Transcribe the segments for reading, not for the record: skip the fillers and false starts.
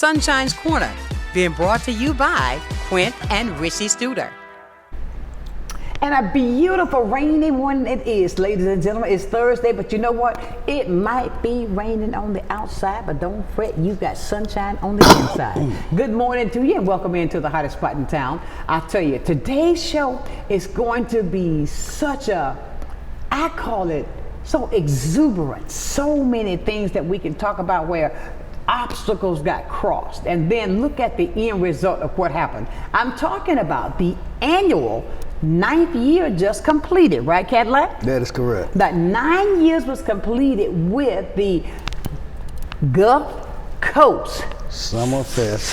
Sunshine's Corner, being brought to you by Quint and Richie Studer. And a beautiful rainy one it is, ladies and gentlemen. It's Thursday, but you know what? It might be raining on the outside, but don't fret, you got sunshine on the inside. Good morning to you and welcome into the hottest spot in town. I'll tell you, today's show is going to be such a, I call it so exuberant, so many things that we can talk about where obstacles got crossed, and then look at the end result of what happened. I'm talking about the annual 9th year just completed, right, Cadillac? That is correct. That 9 years was completed with the Gulf Coast Summer Fest.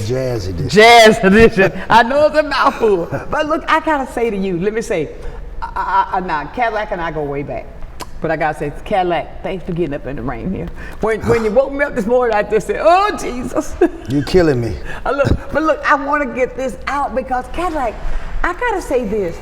Jazz Edition. I know it's a mouthful, but look, I gotta say to you, let me say, now Cadillac and I go way back. But I gotta say, Cadillac, thanks for getting up in the rain here. When you woke me up this morning, I just said, oh, Jesus. You killing me. But look, I wanna get this out because Cadillac, I gotta say this,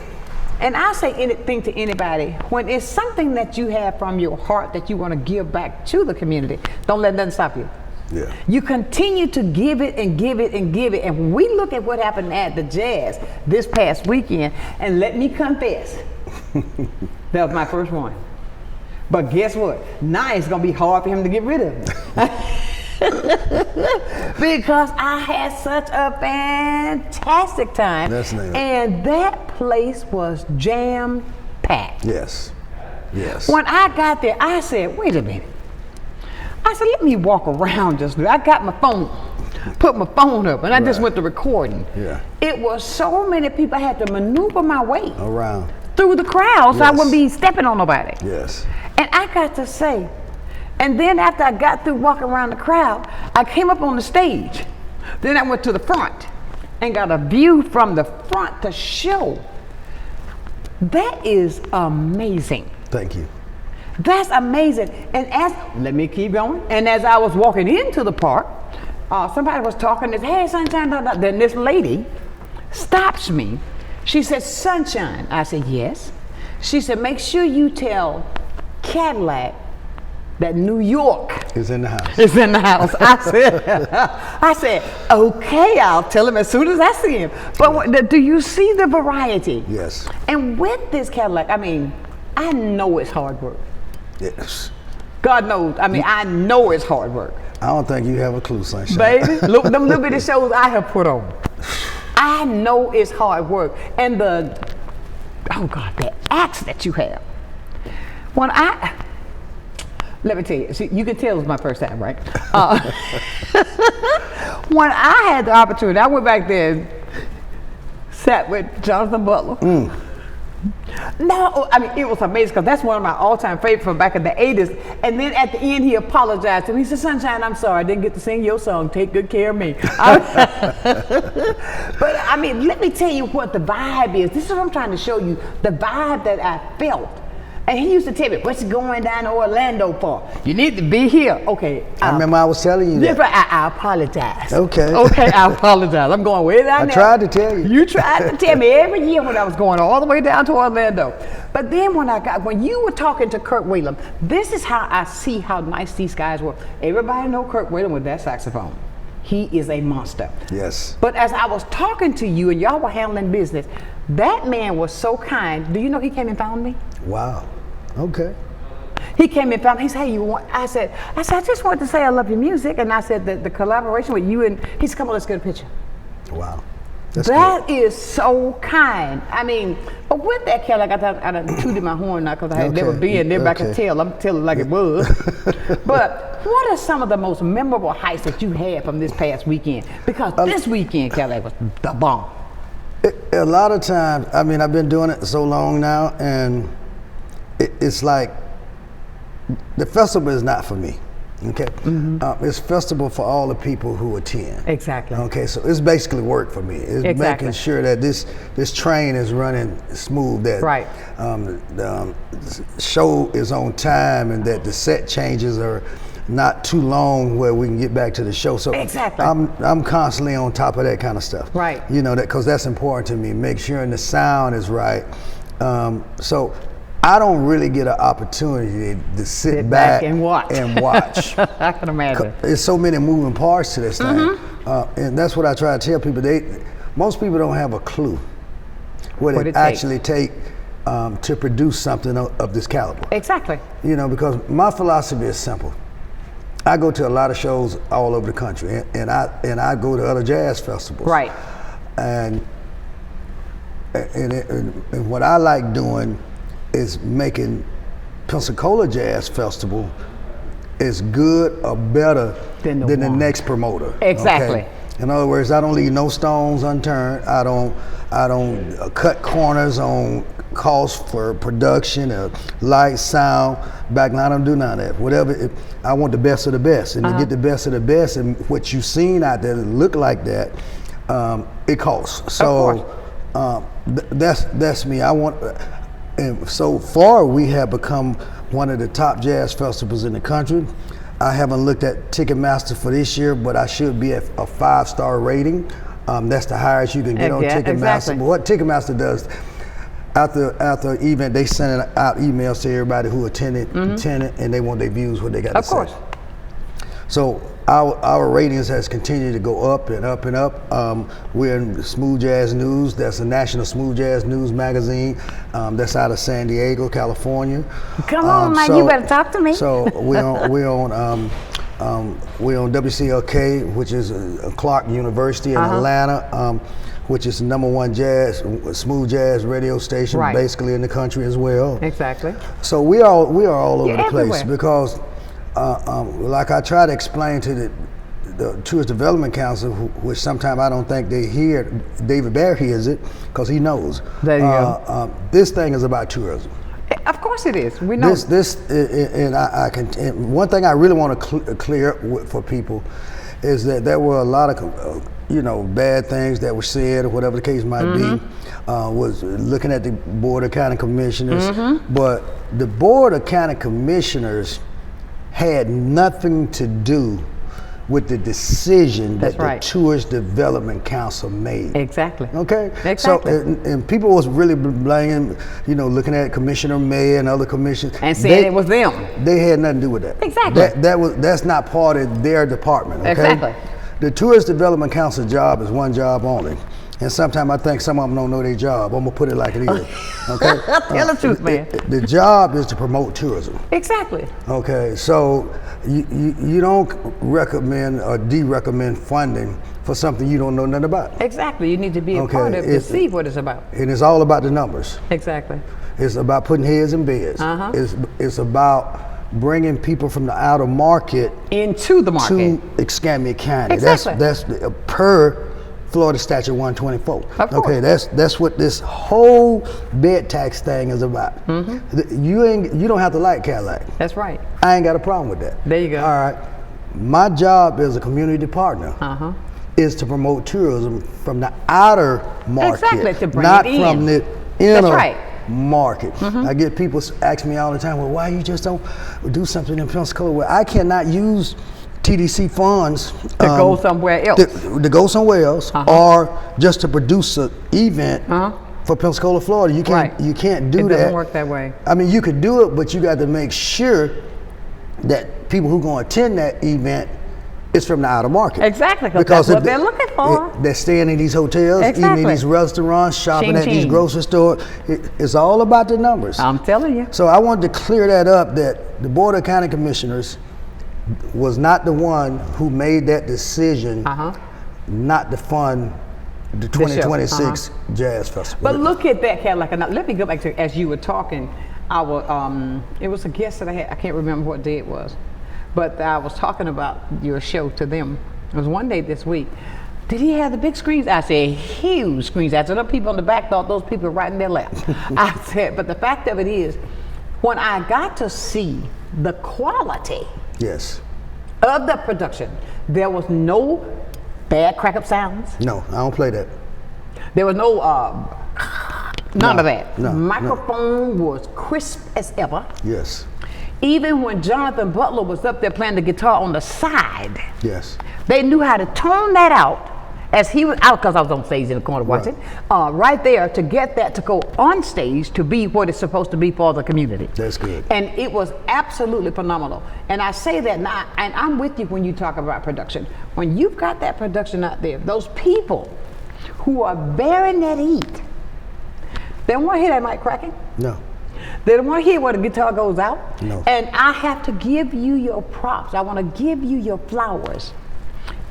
and I'll say anything to anybody, when it's something that you have from your heart that you wanna give back to the community, don't let nothing stop you. Yeah. You continue to give it and give it and give it. And when we look at what happened at the Jazz this past weekend, and let me confess, that was my first one. But guess what? Now it's gonna be hard for him to get rid of me. Because I had such a fantastic time. And that place was jam-packed. Yes. When I got there, I said, wait a minute. I said, let me walk around just a little. I got my phone, put my phone up, and I just went to recording. Yeah. It was so many people, I had to maneuver my way around through the crowd so I wouldn't be stepping on nobody. Yes. And I got to say, and then after I got through walking around the crowd, I came up on the stage. Then I went to the front and got a view from the front to show. That is amazing. Thank you. That's amazing. And let me keep going. And as I was walking into the park, somebody was talking, hey, Sunshine, then this lady stops me. She said, Sunshine. I said, yes. She said, make sure you tell Cadillac that New York is in the house. I said, okay, I'll tell him as soon as I see him. But do you see the variety? Yes. And with this Cadillac, I mean, I know it's hard work. Yes. God knows. I mean, I know it's hard work. I don't think you have a clue, Sunshine. Baby, look, them little bitty shows I have put on. I know it's hard work. And the acts that you have. Let me tell you, see, you can tell it was my first time, right? When I had the opportunity, I went back there and sat with Jonathan Butler. No, I mean, it was amazing because that's one of my all-time favorites from back in the 80s. And then at the end, he apologized to me. He said, Sunshine, I'm sorry, I didn't get to sing your song. Take good care of me. But I mean, let me tell you what the vibe is. This is what I'm trying to show you, the vibe that I felt. And he used to tell me, what's you going down to Orlando for? You need to be here. Okay. I remember I was telling you that. I apologize. Okay. Okay, I apologize. I'm going way down there. I tried to tell you. You tried to tell me every year when I was going all the way down to Orlando. But then when you were talking to Kirk Whalum, this is how I see how nice these guys were. Everybody know Kirk Whalum with that saxophone. He is a monster. Yes. But as I was talking to you and y'all were handling business, that man was so kind. Do you know he came and found me? Wow. Okay. He came and found me. He said, hey, you want? I said, I just wanted to say I love your music. And I said, the collaboration with you and he said, come on, let's get a picture. Wow. That is so kind. I mean, but with that, Kelly, I done tooted my horn now because I had never been there, but I could tell. I'm telling like it was. But what are some of the most memorable heights that you had from this past weekend? Because this weekend, Kelly, was the bomb. A lot of times, I mean, I've been doing it so long now, and it's like the festival is not for me. Okay, it's festival for all the people who attend. Exactly. Okay, so it's basically work for me. It's making sure that this train is running smooth. That the show is on time, and that the set changes are not too long where we can get back to the show. So I'm constantly on top of that kind of stuff. Right. You know that because that's important to me. Make sure the sound is right. So I don't really get an opportunity to sit back and watch. I can imagine. There's so many moving parts to this thing, and that's what I try to tell people. Most people don't have a clue what it actually takes to produce something of this caliber. Exactly. You know, because my philosophy is simple. I go to a lot of shows all over the country, and I go to other jazz festivals. Right. And what I like doing is making Pensacola Jazz Festival as good or better than the next promoter. Exactly. Okay? In other words, I don't leave no stones unturned. I don't cut corners on cost for production or light, sound, backline. I don't do none of that. Whatever, I want the best of the best, and to get the best of the best, and what you've seen out there that look like that, it costs. So that's me. I want. And so far, we have become one of the top jazz festivals in the country. I haven't looked at Ticketmaster for this year, but I should be at a 5-star rating. That's the highest you can get on Ticketmaster. Exactly. But what Ticketmaster does, after an event, they send out emails to everybody who attended, and they want their views, what they got to say. Of course. So our ratings has continued to go up and up and up. We're in Smooth Jazz News. That's a national Smooth Jazz News magazine. That's out of San Diego, California. Come on, man, you better talk to me. So we're on WCLK, which is Clark University in Atlanta, which is the #1 smooth jazz radio station, basically in the country as well. Exactly. So we are all over the place everywhere. because. Like I try to explain to the Tourist Development Council, which sometimes I don't think they hear, David Bear hears it because he knows. There you go. This thing is about tourism. Of course it is. We know. And one thing I really want to clear up for people is that there were a lot of bad things that were said or whatever the case might be. Was looking at the Board of County Commissioners, but the Board of County Commissioners had nothing to do with the decision that the Tourist Development Council made. Exactly. Okay? Exactly. So, and people was really blaming, looking at Commissioner May and other commissioners. And saying it was them. They had nothing to do with that. Exactly. That's not part of their department, okay? Exactly. The Tourist Development Council job is one job only. And sometimes I think some of them don't know their job. I'm gonna put it like it is. Okay? Tell the truth, man. The job is to promote tourism. Exactly. Okay, so you don't recommend or de-recommend funding for something you don't know nothing about. Exactly. You need to be a part of it to see what it's about. And it's all about the numbers. Exactly. It's about putting heads in beds. It's about bringing people from the outer market into the market to Escambia County. Exactly. That's per Florida Statute 124. Okay, that's what this whole bed tax thing is about. You don't have to like Cadillac. That's right. I ain't got a problem with that. There you go. All right. My job as a community partner is to promote tourism from the outer market, to bring not it in. from the inner That's right. market. I get people ask me all the time, well, why you just don't do something in Pensacola? Well, I cannot use TDC funds to go somewhere else. To go somewhere else, or just to produce an event for Pensacola, Florida. You can't do that. It doesn't work that way. I mean, you could do it, but you got to make sure that people who are going to attend that event is from the outer market. Exactly, because that's what they're looking for. They're staying in these hotels, eating in these restaurants, shopping at these grocery stores. It's all about the numbers. I'm telling you. So I wanted to clear that up, that the Board of County Commissioners was not the one who made that decision not to fund the 2026 Jazz Festival. But look at that, Cadillac. Now, let me go back to, as you were talking, it was a guest that I had, I can't remember what day it was, but I was talking about your show to them. It was one day this week. Did he have the big screens? I said, huge screens. I said, other people on the back thought those people were right in their lap. I said, but the fact of it is, when I got to see the quality of the production, there was no bad crack up sounds. No, I don't play that. There was no none of that. No, microphone was crisp as ever. Yes. Even when Jonathan Butler was up there playing the guitar on the side, yes, they knew how to tone that out as he was out, because I was on stage in the corner watching, right there to get that to go on stage to be what it's supposed to be for the community. That's good. And it was absolutely phenomenal. And I say that now, and I'm with you when you talk about production. When you've got that production out there, those people who are bearing that heat, they don't want to hear that mic cracking. No. They don't want to hear where the guitar goes out. No. And I have to give you your props. I want to give you your flowers.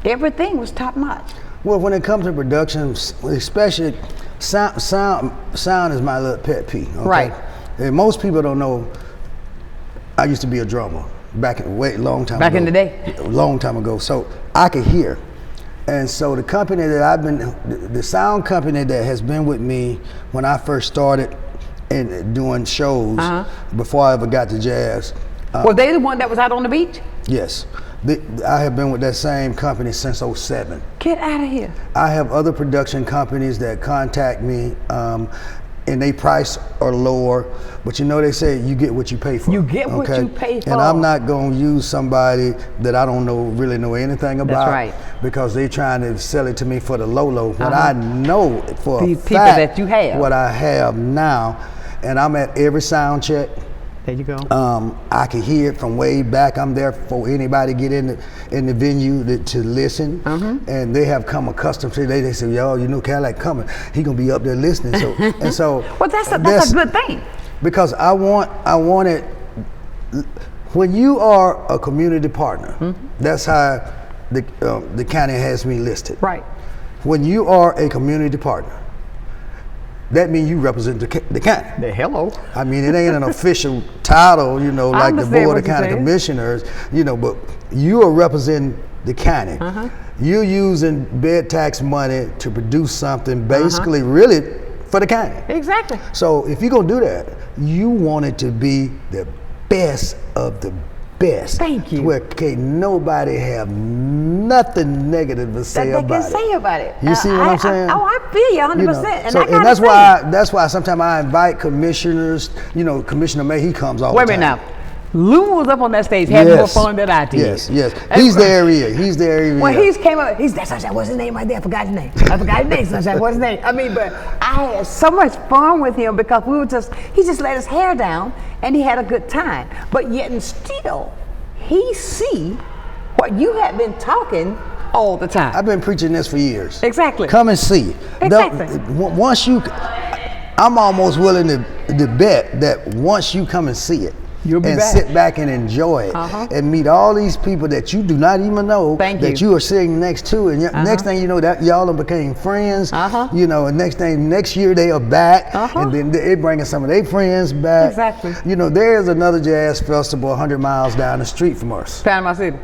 Everything was top notch. Well, when it comes to production, especially sound is my little pet peeve. Okay? Right. And most people don't know. I used to be a drummer back in long time ago. Back in the day. A long time ago. So I could hear. And so the company that the sound company that has been with me when I first started and doing shows before I ever got to jazz. Were they the one that was out on the beach? Yes. I have been with that same company since '07. Get out of here. I have other production companies that contact me, and they price are lower, but you know they say you get what you pay for. You get what you pay for. And I'm not going to use somebody that I don't really know anything about. That's right. Because they're trying to sell it to me for the low. What I know for the a people fact, that you have. what I have now, and I'm at every sound check. There you go. I can hear it from way back. I'm there for anybody get in the venue to listen, and they have come accustomed to it. They say, "Yo, you know Cadillac coming. He gonna be up there listening." So and so. Well, that's a good thing. Because I want it. When you are a community partner, that's how the county has me listed. Right. When you are a community partner, that means you represent the county. Hello. I mean, it ain't an official title, you know, like the Board of County Commissioners, you know, but you are representing the county. You're using bed tax money to produce something basically really for the county. Exactly. So if you're going to do that, you want it to be the best of the best. Thank you. Where can't nobody have nothing negative to say about it. They can say about it. You see what I'm saying? I feel you 100%. You know, and that's why sometimes I invite commissioners. You know, Commissioner May, he comes all the time. Wait a minute now. Lou was up on that stage having more fun than I did. Yes. He's there every year. When he came up, that's Sonshine. What's his name right there? I forgot his name. Sonshine. What's his name? I mean, but I had so much fun with him because he just let his hair down and he had a good time. But yet and still, he see what you had been talking all the time. I've been preaching this for years. Exactly. Come and see. Exactly. I'm almost willing to bet that once you come and see it, you'll be back. Sit back and enjoy it and meet all these people that you do not even know that you are sitting next to, and next thing you know, that y'all became friends. You know, and next year they are back, and then they bringing some of their friends back. Exactly. You know, there's another jazz festival 100 miles down the street from us. Panama City.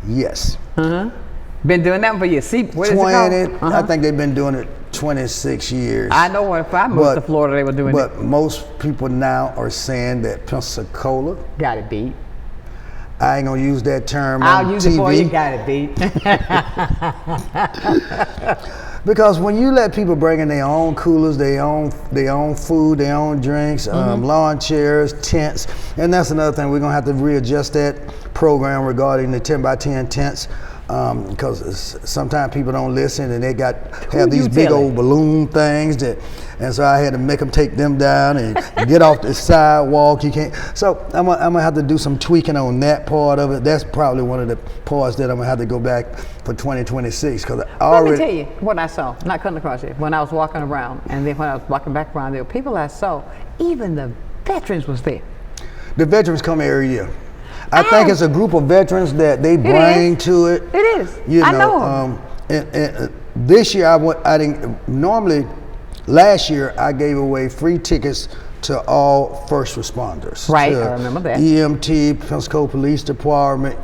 Yes. Been doing that for years. See, what is it called? I think they've been doing it 26 years. I know if I moved to Florida, they were doing it. But most people now are saying that Pensacola got it beat. I ain't gonna use that term I'll on use TV. it for you, got it beat. Because when you let people bring in their own coolers, their own food, their own drinks, lawn chairs, tents, and that's another thing, we're gonna have to readjust that program regarding the 10 by 10 tents. Because sometimes people don't listen and they have these big old balloon things and so I had to make them take them down and get off the sidewalk. You can't. So I'm gonna have to do some tweaking on that part of it. That's probably one of the parts that I'm gonna have to go back for 2026 because Let me tell you what I saw. Not cutting across here. When I was walking around, and then when I was walking back around, there were people I saw. Even the veterans was there. The veterans come every year. I think it's a group of veterans that they bring to it. It is. You know, I know. And this year I didn't. Normally, last year I gave away free tickets to all first responders. Right, I remember that. EMT, Pensacola Police Department,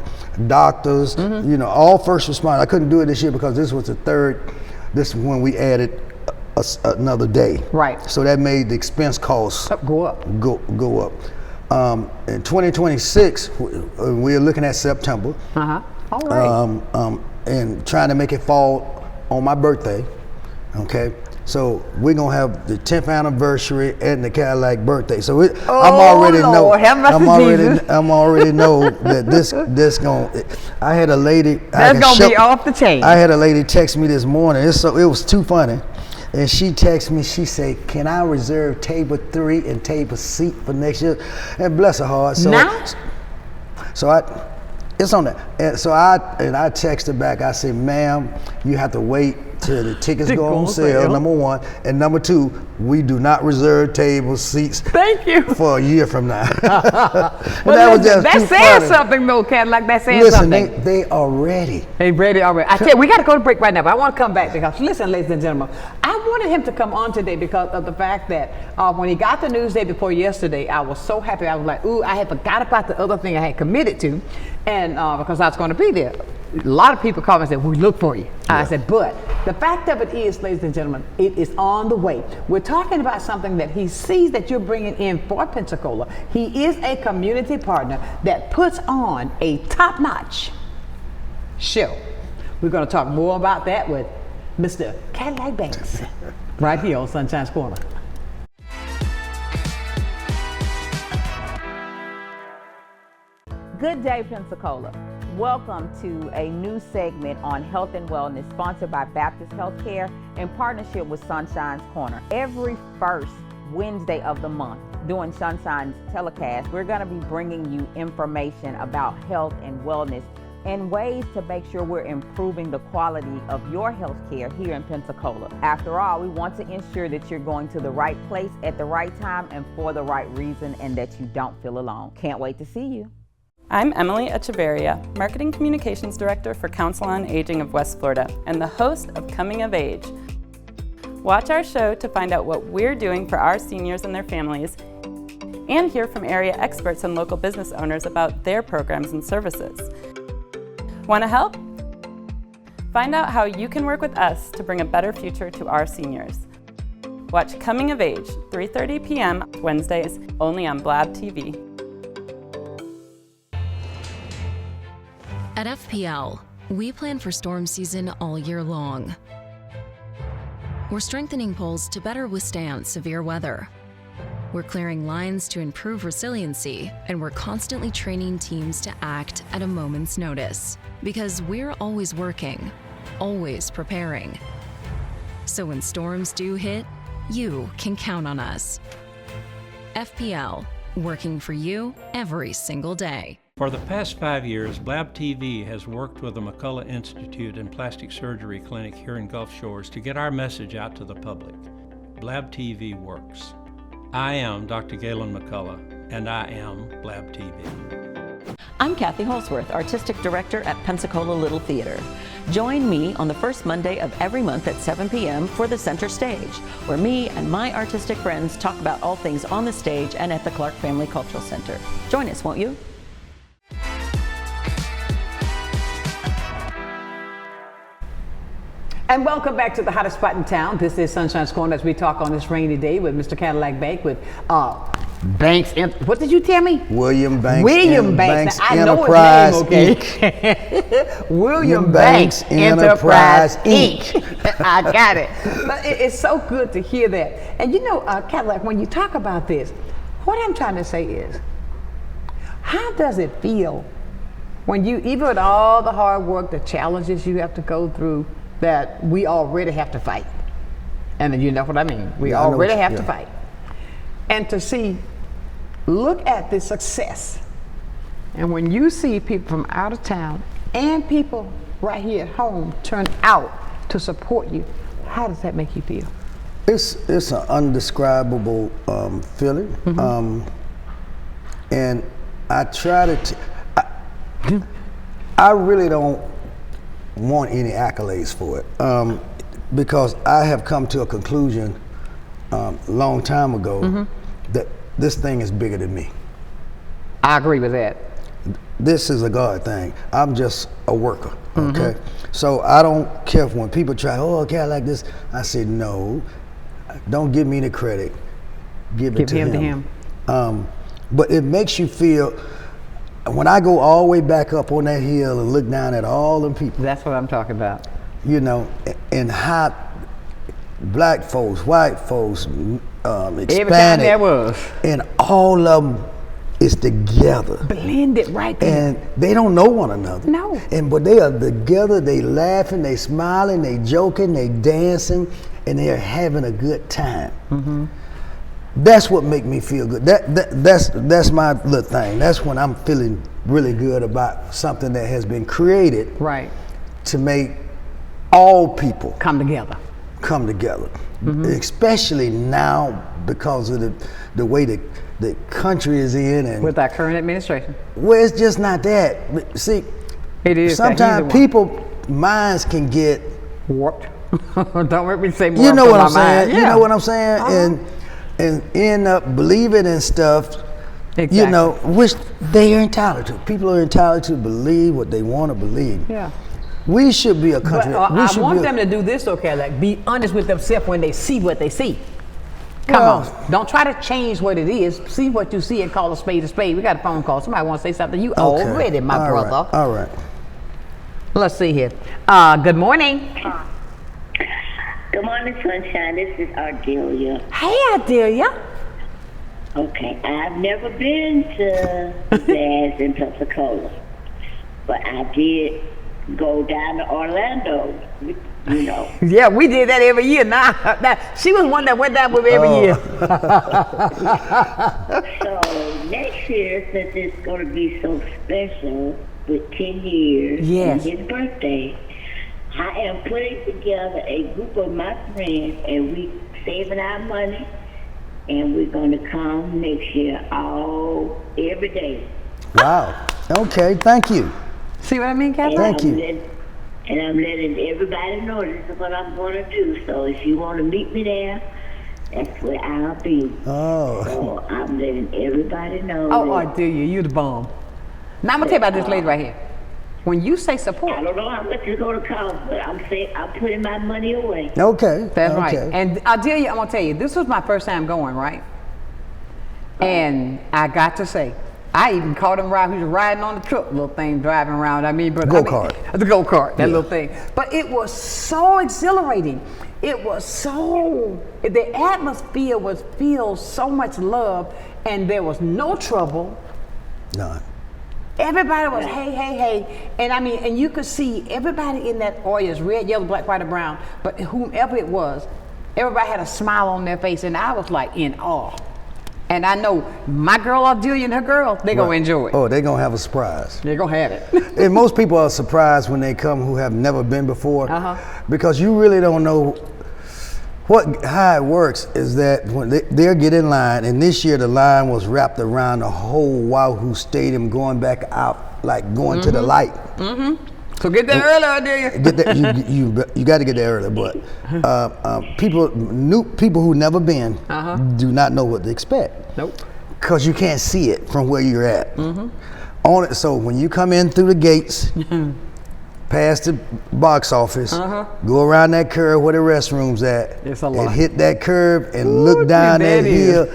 doctors. You know, all first responders. I couldn't do it this year because this was the third. This is when we added another day. Right. So that made the expense costs go up. Go up. In 2026, we're looking at September. All right. And trying to make it fall on my birthday. Okay. So we're gonna have the 10th anniversary and the Cadillac birthday. So I'm Lord, I'm already know that this gonna. I had a lady. That's gonna be off the chain. I had a lady text me this morning. It was too funny. And she texted me, she said, "Can I reserve table 3 and table C for next year?" And bless her heart. It's on that. And so I texted back, I said, "Ma'am, you have to wait till the tickets go on sale, number 1. And number 2, we do not reserve table seats Thank you. for a year from now." That says something though, Cadillac. That says something. Listen, they are ready. They ready already. I tell you, we got to go to break right now, but I want to come back because, listen, ladies and gentlemen, I wanted him to come on today because of the fact that when he got the news day before yesterday, I was so happy. I was like, ooh, I had forgot about the other thing I had committed to, and because I was going to be there. A lot of people called me and said, "We look for you." Yeah. I said, but the fact of it is, ladies and gentlemen, it is on the way. We're talking about something that he sees that you're bringing in for Pensacola. He is a community partner that puts on a top-notch show. We're going to talk more about that with Mr. Cadillac Banks right here on Sunshine's Corner. Good day, Pensacola. Welcome to a new segment on health and wellness sponsored by Baptist Healthcare in partnership with Sunshine's Corner. Every first Wednesday of the month during Sunshine's telecast, we're going to be bringing you information about health and wellness and ways to make sure we're improving the quality of your health care here in Pensacola. After all, we want to ensure that you're going to the right place at the right time and for the right reason and that you don't feel alone. Can't wait to see you. I'm Emily Echeverria, Marketing Communications Director for Council on Aging of West Florida and the host of Coming of Age. Watch our show to find out what we're doing for our seniors and their families and hear from area experts and local business owners about their programs and services. Want to help? Find out how you can work with us to bring a better future to our seniors. Watch Coming of Age, 3:30 p.m. Wednesdays, only on Blab TV. At FPL, we plan for storm season all year long. We're strengthening poles to better withstand severe weather. We're clearing lines to improve resiliency, and we're constantly training teams to act at a moment's notice. Because we're always working, always preparing. So when storms do hit, you can count on us. FPL, working for you every single day. For the past 5 years, Blab TV has worked with the McCullough Institute and Plastic Surgery Clinic here in Gulf Shores to get our message out to the public. Blab TV works. I am Dr. Galen McCullough, and I am Blab TV. I'm Kathy Holsworth, Artistic Director at Pensacola Little Theater. Join me on the first Monday of every month at 7 p.m. for the Center Stage, where me and my artistic friends talk about all things on the stage and at the Clark Family Cultural Center. Join us, won't you? And welcome back to the hottest spot in town. This is Sunshine's Corner as we talk on this rainy day with Mr. Cadillac Bank with Banks. What did you tell me? William Banks. William Banks. Banks I know Enterprise his name, okay? William Banks Enterprise Inc. I got it. But it's so good to hear that. And you know, Cadillac, when you talk about this, what I'm trying to say is, how does it feel when you, even with all the hard work, the challenges you have to go through, that we already have to fight? And then you know what I mean. We already have to fight. And to see, look at the success. And when you see people from out of town and people right here at home turn out to support you, how does that make you feel? It's an undescribable feeling. Mm-hmm. And I try to, I really don't want any accolades for it, because I have come to a conclusion a long time ago that this thing is bigger than me. I agree with that. This is a God thing. I'm just a worker, okay? So I don't care when people try, oh, okay, I like this. I say, no, don't give me the credit. Give it to him. But it makes you feel, when I go all the way back up on that hill and look down at all them people. That's what I'm talking about. You know, and how black folks, white folks, Hispanic. Every time there was. And all of them is together. Blended right there. And they don't know one another. No. But they are together, they laughing, they smiling, they joking, they dancing, and they are having a good time. Mm-hmm. That's what make me feel good. That's my little thing. That's when I'm feeling really good about something that has been created to make all people come together. Mm-hmm. Especially now because of the way the country is in, and with our current administration. Well, it's just not that. See, it is. Sometimes people minds can get warped. Don't make me say more. You know what I'm saying? Yeah. You know what I'm saying? And end up believing in stuff. Exactly. You know, which they are entitled to. People are entitled to believe what they want to believe. Yeah. We should be a country. I want them to do this, okay? Like, be honest with themselves when they see what they see. Come on. Don't try to change what it is. See what you see and call a spade a spade. We got a phone call. Somebody wants to say something. You already, my brother. Right. All right. Let's see here. Good morning. Good morning, Sunshine. This is Ardelia. Hey, Ardelia. Okay. I've never been to Jazz in Pensacola, but I did go down to Orlando, you know. Yeah, we did that every year. Now, she was one that went down with me every year. So next year, since it's going to be so special with 10 years and his birthday, I am putting together a group of my friends, and we saving our money, and we're going to come next year every day. Wow. Okay, thank you. See what I mean, Kathy? Thank you. And I'm letting everybody know this is what I'm going to do. So if you want to meet me there, that's where I'll be. Oh. So I'm letting everybody know. Oh, do you the bomb. Now I'm going to tell you about this lady right here. When you say support. I don't know how much it's going to cost, but I'm putting my money away. Okay. That's right. And Ardelia, I'm going to tell you, this was my first time going, right? And I got to say, I even caught him riding. He was riding on the truck, little thing, driving around. The go-kart, that little thing. But it was so exhilarating. It was the atmosphere was filled so much love, and there was no trouble. None. Everybody was hey, and you could see everybody in that audience, red, yellow, black, white, or brown, but whomever it was, everybody had a smile on their face, and I was like in awe. And I know my girl Ardelia and her girl, they're going to enjoy it. Oh, they're going to have a surprise. They're going to have it. And most people are surprised when they come who have never been before, because you really don't know how it works. Is that when they'll get in line, and this year the line was wrapped around the whole Wahoo Stadium, going back out, like going to the light. Mm-hmm. So get there early, Ardelia. You got to get there early, but people who never been do not know what to expect. Nope. Because you can't see it from where you're at. Mm-hmm. So when you come in through the gates, past the box office, go around that curve where the restroom's at, it's a lot. And hit that curve and look down that hill.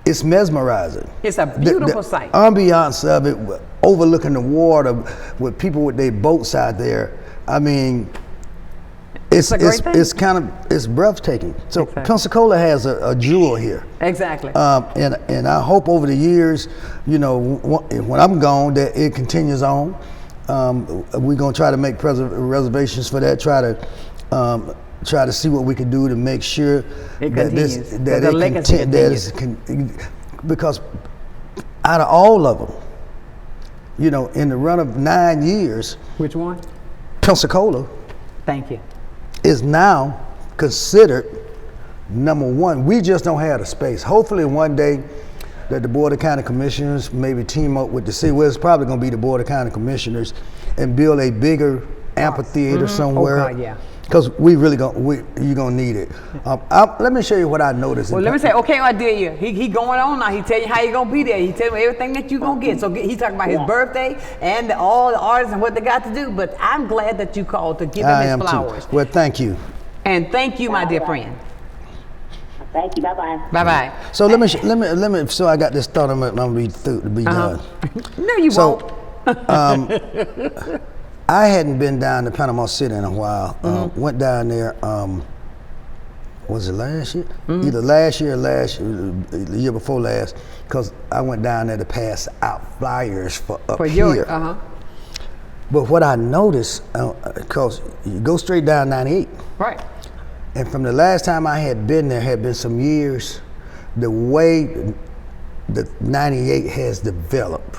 It's mesmerizing. It's a beautiful sight. The ambiance of it, overlooking the water, with people with their boats out there. I mean, it's breathtaking. So Pensacola has a jewel here. Exactly. And I hope over the years, you know, when I'm gone, that it continues on. We're gonna try to make reservations for that. Try to see what we can do to make sure because out of all of them, you know, in the run of 9 years, which one? Pensacola. Thank you. Is now considered number one. We just don't have the space. Hopefully one day that the Board of County Commissioners maybe team up with the city. Well, it's probably going to be the Board of County Commissioners and build a bigger amphitheater somewhere. Oh, God, yeah. Because you're gonna need it. Let me show you what I noticed. Well, let me say, okay, Ardelia, he going on now. He tell you how you gonna be there. He tell you everything that you gonna get. So he's talking about his birthday and all the artists and what they got to do. But I'm glad that you called to give him his flowers. Too. Well, thank you. And thank you, my dear friend. Thank you. Bye bye. Bye bye. So let me. So I got this thought. I'm gonna be through to be done. No, you won't. I hadn't been down to Panama City in a while. Went down there was it last year? Either last year or the year before last, because I went down there to pass out flyers for here. But what I noticed, because you go straight down 98. Right. And from the last time I had been there, had been some years, the way the 98 has developed,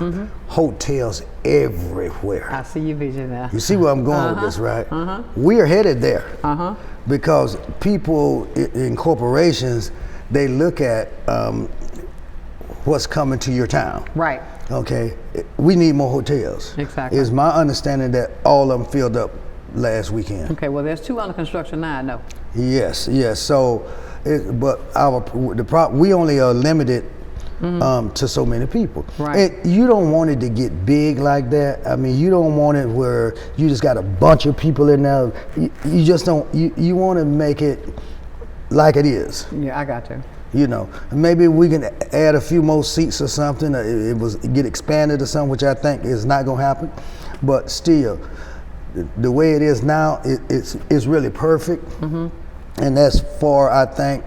hotels everywhere. I see your vision now. You see where I'm going with this, right? We are headed there. Because people in corporations, they look at what's coming to your town. Right. Okay, we need more hotels. Exactly. It's my understanding that all of them filled up last weekend. Okay, well, there's 2 under construction now, I know. Yes. So, but we only are limited to so many people. Right. And you don't want it to get big like that. I mean, you don't want it where you just got a bunch of people in there. You just don't. You want to make it like it is. Yeah, I got you. You know, maybe we can add a few more seats or something. It get expanded or something, which I think is not going to happen. But still, the way it is now, it's really perfect. And that's far, I think,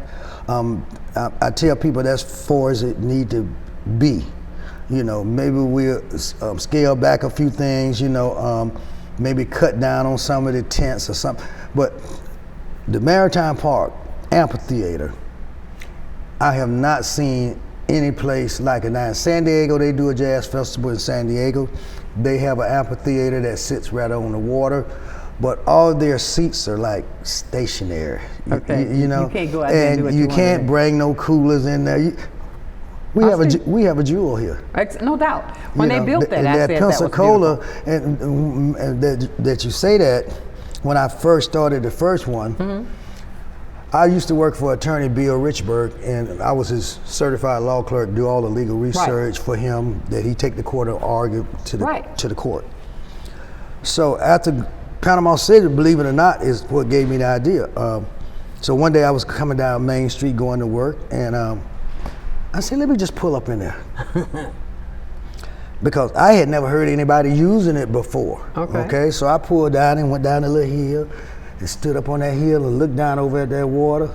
I tell people that's far as it need to be. You know, maybe we'll scale back a few things, you know, maybe cut down on some of the tents or something. But the Maritime Park Amphitheater, I have not seen any place like it. Now in San Diego, they do a jazz festival in San Diego. They have an amphitheater that sits right on the water, but all their seats are like stationary. Okay. You know, you can't go out there and do what you you can't bring no coolers in there. We have a jewel here. No doubt. When they built that, I said that was Pensacola, beautiful. and that you say that, when I first started the first one, I used to work for attorney Bill Richburg, and I was his certified law clerk, do all the legal research for him, that he take the court and argue to the court. So after Panama City, believe it or not, is what gave me the idea. So one day I was coming down Main Street going to work, and I said, let me just pull up in there. Because I had never heard anybody using it before. Okay, so I pulled down and went down the little hill and stood up on that hill and looked down over at that water.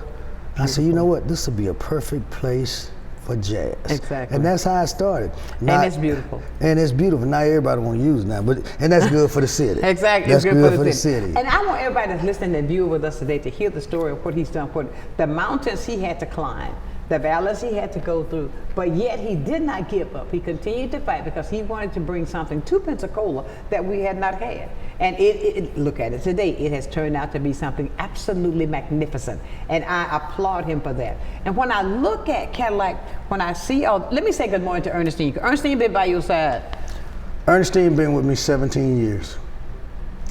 I said, you know what, this would be a perfect place for jazz. Exactly. And that's how I started. Now, and it's beautiful. And it's beautiful. Now everybody want to use it now, and that's good for the city. Exactly. That's it's good for the city. And I want everybody that's listening and viewing with us today to hear the story of what he's done, for the mountains he had to climb, the valleys he had to go through, but yet he did not give up. He continued to fight because he wanted to bring something to Pensacola that we had not had. And look at it today, it has turned out to be something absolutely magnificent. And I applaud him for that. And when I look at Cadillac, when I see let me say good morning to Ernestine. Ernestine been by your side. Ernestine been with me 17 years.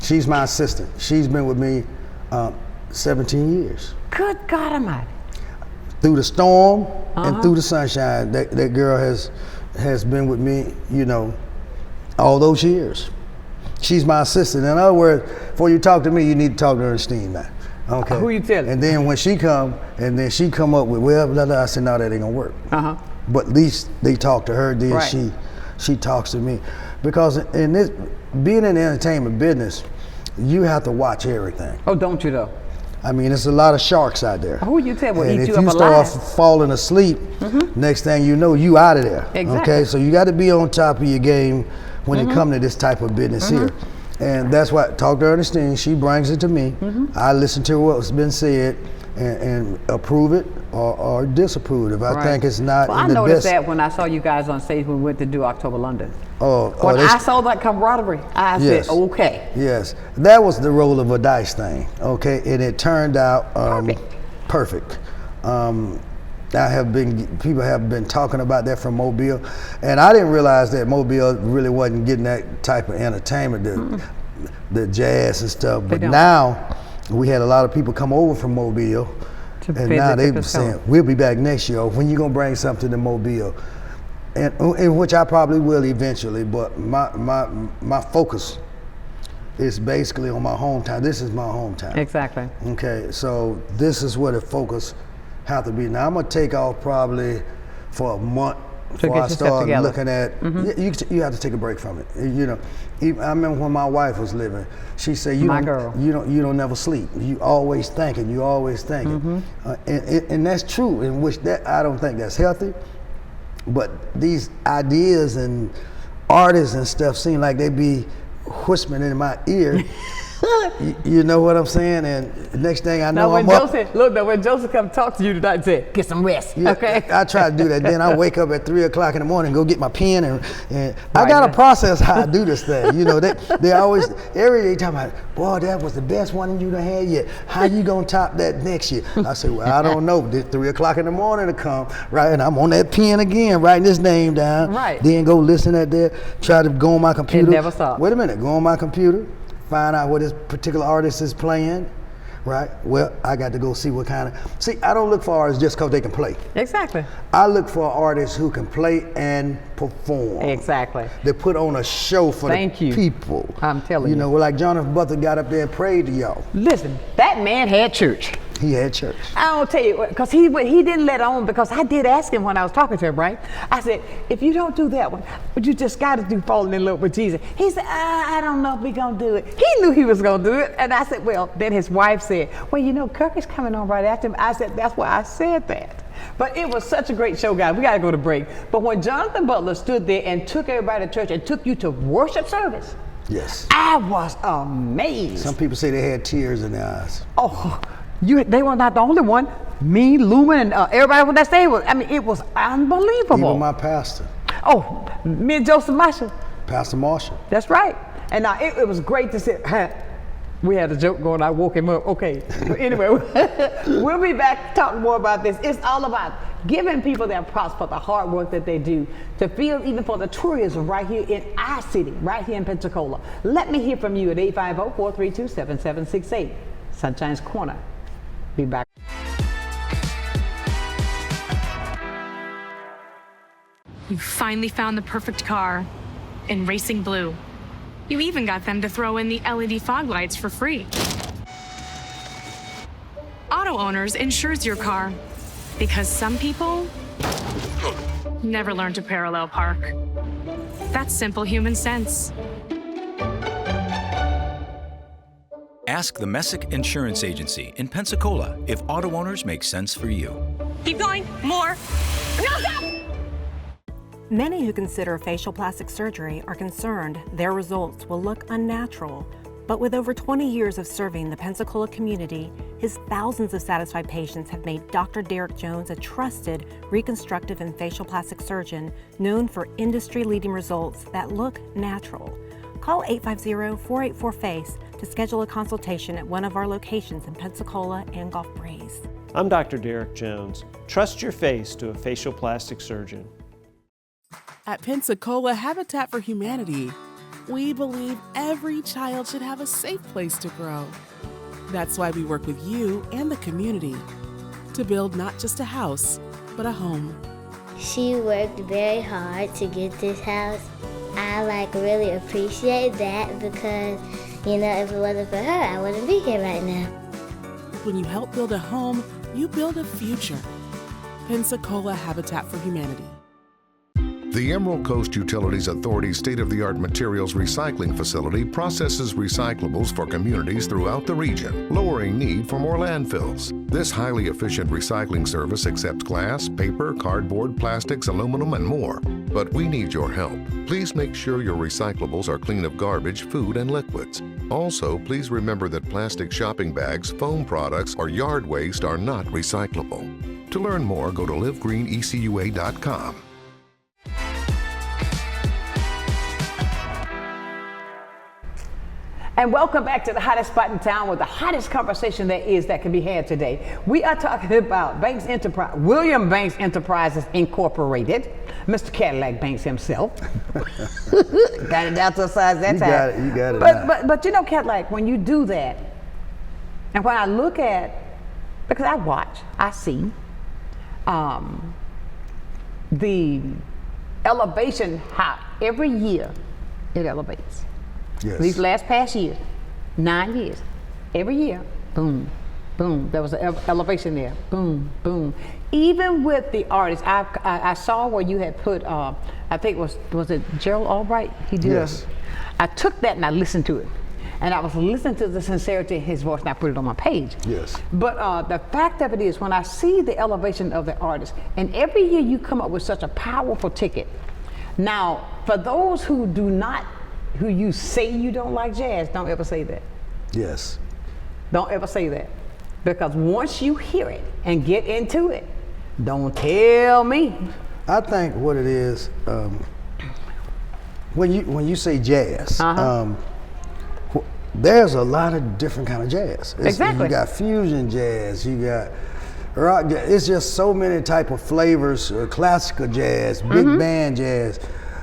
She's my assistant. She's been with me 17 years. Good God Almighty. Through the storm and through the sunshine, that girl has been with me, you know, all those years. She's my assistant. In other words, before you talk to me, you need to talk to Ernestine now. Okay. Who you telling? And then when she come, and then she come up with, well, blah, blah, I said, no, that ain't gonna work. But at least they talk to her, then she talks to me. Because in this, being in the entertainment business, you have to watch everything. Oh, don't you though? I mean, there's a lot of sharks out there. Who you tell will and eat you if up you alive. start falling asleep, next thing you know, you out of there. Exactly. Okay, so you got to be on top of your game when it comes to this type of business here. And that's why I talk to Ernestine, she brings it to me. I listen to what's been said and approve it or disapprove it if I think it's not in the best. I noticed that when I saw you guys on stage when we went to do October London. When I saw that camaraderie, I said, okay. Yes, that was the roll of a dice thing, okay? And it turned out perfect. People have been talking about that from Mobile, and I didn't realize that Mobile really wasn't getting that type of entertainment, the jazz and stuff. But now we had a lot of people come over from Mobile, and now they've been saying, we'll be back next year. When you gonna bring something to Mobile? And which I probably will eventually, but my focus is basically on my hometown. This is my hometown. Exactly. Okay, so this is where the focus have to be. Now I'm gonna take off probably for a month before I start looking at, you have to take a break from it. You know, I remember when my wife was living, she said, you don't never sleep. You always thinking, and that's true, in which that I don't think that's healthy. But these ideas and artists and stuff seem like they be whispering in my ear. You know what I'm saying? And the next thing I know, when Joseph come talk to you tonight and say, get some rest, okay? I try to do that. Then I wake up at 3 o'clock in the morning and go get my pen, and I got to process how I do this thing. You know, they always, every day talking about, boy, that was the best one you done had yet. How you gonna top that next year? I say, well, I don't know. 3 o'clock in the morning to come, right? And I'm on that pen again, writing this name down. Right. Then go listen at that, try to go on my computer. It never stops. Wait a minute, go on my computer. Find out what this particular artist is playing, right? Well, I got to go see what kind of, I don't look for artists just because they can play. Exactly. I look for artists who can play and perform. Exactly. They put on a show for the people. I'm telling you. You know, like Jonathan Butler got up there and prayed to y'all. Listen, that man had church. He had church. I don't tell you, because he didn't let on, because I did ask him when I was talking to him, right? I said, if you don't do that one, you just got to do Falling in Love with Jesus. He said, I don't know if we're going to do it. He knew he was going to do it. And I said, well, then his wife said, well, you know, Kirk is coming on right after him. I said, that's why I said that. But it was such a great show, guys. We got to go to break. But when Jonathan Butler stood there and took everybody to church and took you to worship service, yes, I was amazed. Some people say they had tears in their eyes. Oh, they were not the only one. Me, Lumen, and everybody on that stage it was unbelievable. Even my pastor. Oh, me and Joseph Marshall. Pastor Marshall. That's right. And it was great to see. We had a joke going. I woke him up. Okay. But anyway, we'll be back to talk more about this. It's all about giving people their props for the hard work that they do, to feel even for the tourism right here in our city, right here in Pensacola. Let me hear from you at 850-432-7768. Sunshine's Corner. Be back. You finally found the perfect car in Racing Blue. You even got them to throw in the LED fog lights for free. Auto Owners insures your car because some people never learn to parallel park. That's simple human sense. Ask the Messick Insurance Agency in Pensacola if auto owners make sense for you. Keep going. More. No, stop! Many who consider facial plastic surgery are concerned their results will look unnatural. But with over 20 years of serving the Pensacola community, his thousands of satisfied patients have made Dr. Derek Jones a trusted reconstructive and facial plastic surgeon known for industry-leading results that look natural. Call 850-484-FACE to schedule a consultation at one of our locations in Pensacola and Gulf Breeze. I'm Dr. Derek Jones. Trust your face to a facial plastic surgeon. At Pensacola Habitat for Humanity, we believe every child should have a safe place to grow. That's why we work with you and the community to build not just a house, but a home. She worked very hard to get this house. I really appreciate that because, if it wasn't for her, I wouldn't be here right now. When you help build a home, you build a future. Pensacola Habitat for Humanity. The Emerald Coast Utilities Authority's state-of-the-art materials recycling facility processes recyclables for communities throughout the region, lowering need for more landfills. This highly efficient recycling service accepts glass, paper, cardboard, plastics, aluminum, and more. But we need your help. Please make sure your recyclables are clean of garbage, food, and liquids. Also, please remember that plastic shopping bags, foam products, or yard waste are not recyclable. To learn more, go to livegreenecua.com. And welcome back to the hottest spot in town with the hottest conversation that can be had today. We are talking about William Banks Enterprises Incorporated, Mr. Cadillac Banks himself. Got it down to a size that time. You got it. But Cadillac, when you do that, and when I look at, because I see the elevation, how every year it elevates. Yes. These past years, 9 years, every year, boom, Boom. There was an elevation there. Boom, boom. Even with the artists, I saw where you had put, I think was it Gerald Albright? He did. Yes. I took that and I listened to it. And I was listening to the sincerity in his voice, and I put it on my page. Yes. But the fact of it is, when I see the elevation of the artist, and every year you come up with such a powerful ticket. Now, for those who you say you don't like jazz, don't ever say that. Yes. Don't ever say that. Because once you hear it and get into it, don't tell me. I think what it is, when you say jazz, there's a lot of different kind of jazz. Exactly. You got fusion jazz, you got rock jazz. It's just so many type of flavors. Classical jazz, big band jazz,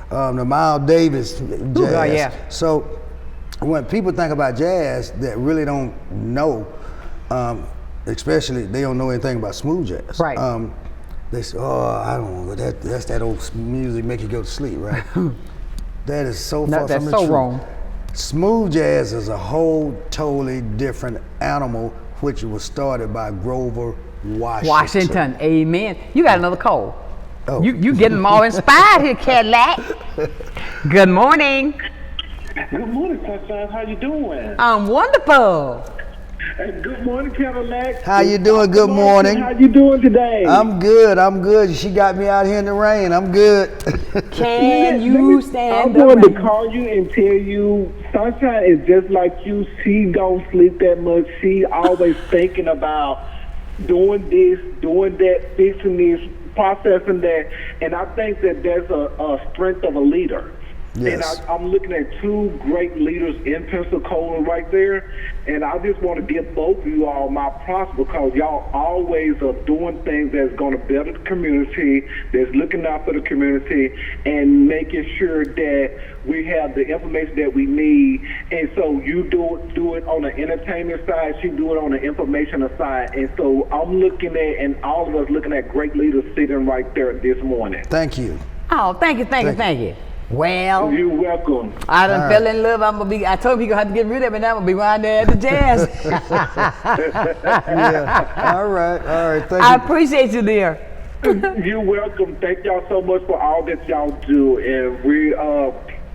the Miles Davis jazz. Ooh, yeah. So when people think about jazz that really don't know, especially they don't know anything about smooth jazz. Right. They say, oh, I don't know, that's that old music make you go to sleep, right? That is so far from the truth. That's so wrong. Smooth jazz is a whole totally different animal, which was started by Grover Washington. Amen. You got another call. Oh. You getting them all inspired here, Cadillac. Good morning. Good morning, Sonshine. How you doing? I'm wonderful. Good morning, Cadillac. How you doing? Good morning. How you doing today? I'm good. She got me out here in the rain. I'm good. Can you stand I'm the going to rain? call you and tell you, Sonshine is just like you. She don't sleep that much. She always thinking about doing this, doing that, fixing this, processing that. And I think that there's a strength of a leader. Yes. And I'm looking at two great leaders in Pensacola right there, and I just want to give both of you all my props because y'all always are doing things that's going to better the community, that's looking out for the community, and making sure that we have the information that we need. And so you do it on the entertainment side, she do it on the information side. And so I'm looking at, and all of us looking at great leaders sitting right there this morning. Thank you. Oh, thank you. Well, you're welcome. I done fell in love. I told him he gonna have to get rid of it, and I'm gonna be right there at the jazz. Yeah. All right. Thank you. I appreciate you, dear. You're welcome. Thank y'all so much for all that y'all do, and we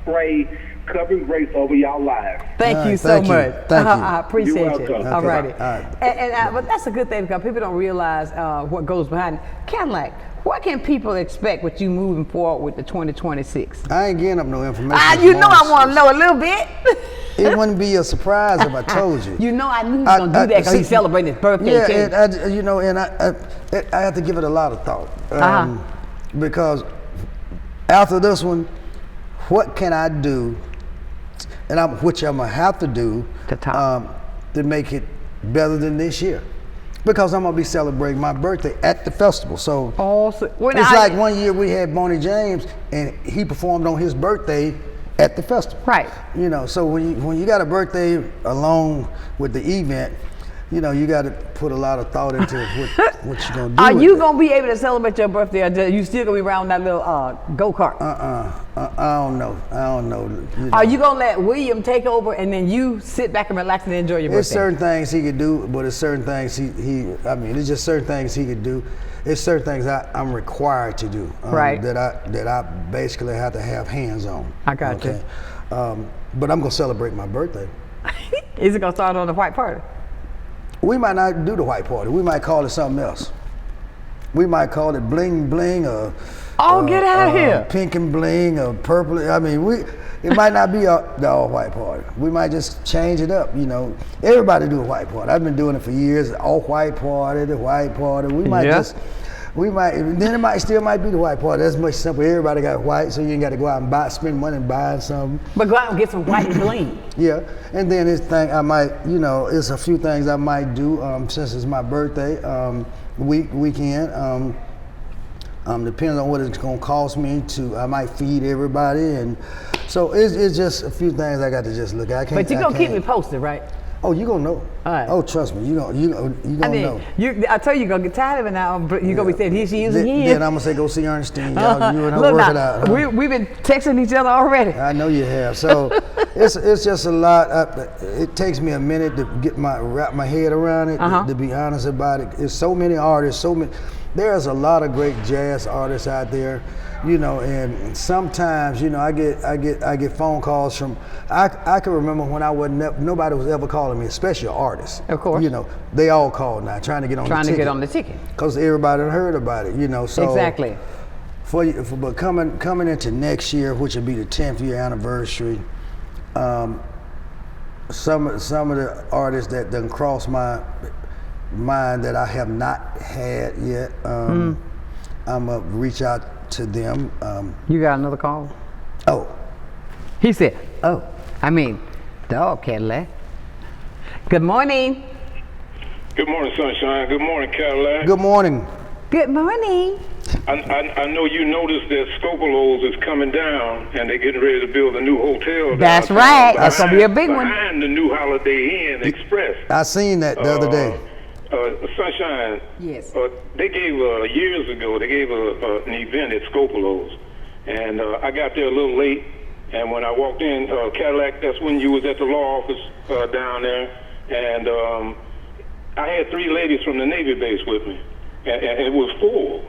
pray covering grace over y'all lives. Thank you so much. Thank you. I appreciate You're you. welcome. All righty. All right. But that's a good thing because people don't realize what goes behind it. Cadillac, what can people expect with you moving forward with the 2026? I ain't getting up no information. You know I want to know a little bit. It wouldn't be a surprise if I told you. You know I knew he was going to do that because he's celebrating his birthday. Yeah, and I have to give it a lot of thought. Because after this one, what can I do, and which I'm going to have to do to make it better than this year? Because I'm going to be celebrating my birthday at the festival. So it's like one year we had Bonnie James, and he performed on his birthday at the festival. Right. You know, so when you got a birthday along with the event, you know, you got to put a lot of thought into what you're going to do. Are you going to be able to celebrate your birthday, or you still going to be around that little go-kart? I don't know. You know. Are you going to let William take over and then you sit back and relax and enjoy your birthday? There's certain things he could do, but there's certain things it's just certain things he could do. It's certain things I'm required to do. Right. That I basically have to have hands on. I got you. But I'm going to celebrate my birthday. Is it going to start on the white party? We might not do the white party. We might call it something else. We might call it bling bling or get out of here. Pink and bling or purple. I mean, it might not be the all white party. We might just change it up. You know, everybody do a white party. I've been doing it for years. All white party, the white party. We might then it might still be the white party. That's much simpler. Everybody got white, so you ain't got to go out and spend money buying something. But go out and get some white and bling. Yeah, and then this thing I might, it's a few things I might do since it's my birthday weekend. Depending on what it's gonna cost me I might feed everybody, and so it's just a few things I got to just look at. But you're gonna keep me posted, right? Oh, you gonna know. All right. Oh, trust me, you gonna know. I told you, you're gonna get tired of it now. You're gonna be saying, here she is again. Then I'm gonna say, go see Ernestine. Y'all, you and her work it out. Huh? We've been texting each other already. I know you have. So it's just a lot. It takes me a minute to wrap my head around it. To be honest about it, there's so many artists. There's a lot of great jazz artists out there. And sometimes, I get phone calls from. I can remember when nobody was ever calling me, especially artists. Of course. They all call now, trying to get on the ticket. Because everybody heard about it, So exactly. But coming into next year, which will be the 10th year anniversary, some of the artists that done crossed my mind that I have not had yet, I'm gonna reach out to them. You got another call? Oh. He said, dog Cadillac. Good morning. Good morning, Sunshine. Good morning, Cadillac. Good morning. Good morning. I know you noticed that Scopolo's is coming down and they're getting ready to build a new hotel. That's right. That's going to be a big one. Behind the new Holiday Inn Express. I seen that the other day. Sunshine. Yes. They gave years ago. They gave an event at Scopolo's, and I got there a little late. And when I walked in, Cadillac, that's when you was at the law office down there, and I had 3 ladies from the Navy base with me, and it was full.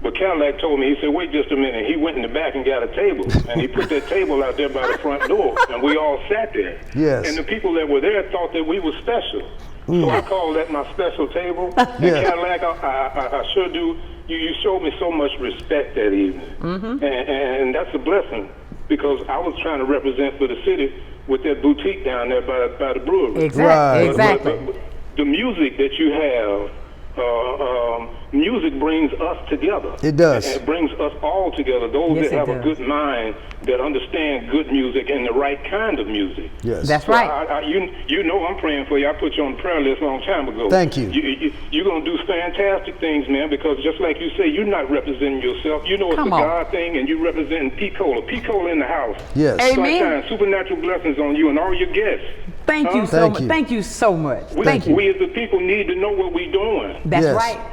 But Cadillac told me, he said, wait just a minute. He went in the back and got a table, and he put that table out there by the front door, and we all sat there. Yes. And the people that were there thought that we were special. So I call that my special table. And Cadillac, I sure do. You showed me so much respect that evening. And that's a blessing, because I was trying to represent for the city with that boutique down there by the brewery. Exactly. But the music that you have, music brings us together. It does. And it brings us all together, those that have a good mind, that understand good music and the right kind of music. Yes. That's right. You know I'm praying for you. I put you on the prayer list a long time ago. Thank you. You're going to do fantastic things, man, because just like you say, you're not representing yourself. You know it's a God thing, and you're representing P-Cola. P-Cola in the house. Yes. Amen. Supernatural blessings on you and all your guests. Thank you so much. Thank you so much. Thank you. We as the people need to know what we're doing. That's right.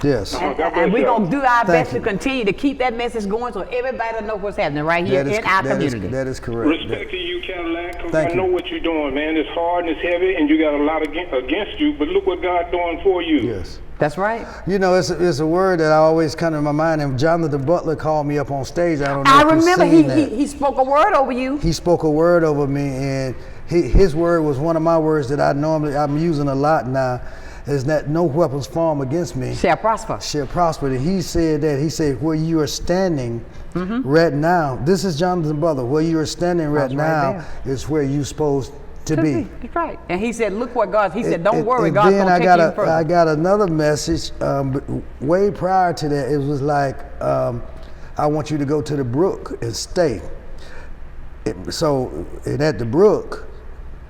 Yes. And we're going to do our best to continue to keep that message going so everybody will know what's happening right here in our community. That is correct. Respect to you, Cadillac, because I know what you're doing, man. It's hard and it's heavy, and you got a lot against you, but look what God's doing for you. Yes. That's right. It's a word that I always come to my mind, and Jonathan Butler called me up on stage. I don't know I if remember you've seen that. He spoke a word over you. He spoke a word over me, and his word was one of my words that I'm using a lot now, is that no weapons formed against me shall prosper. And he said that. He said, where you are standing right now, this is Jonathan Butler, where you are standing right now is where you're supposed to be. That's right. And he said, look what God, he said, don't worry, God's going to take you further. I got another message way prior to that. It was like, I want you to go to the brook and stay. And at the brook,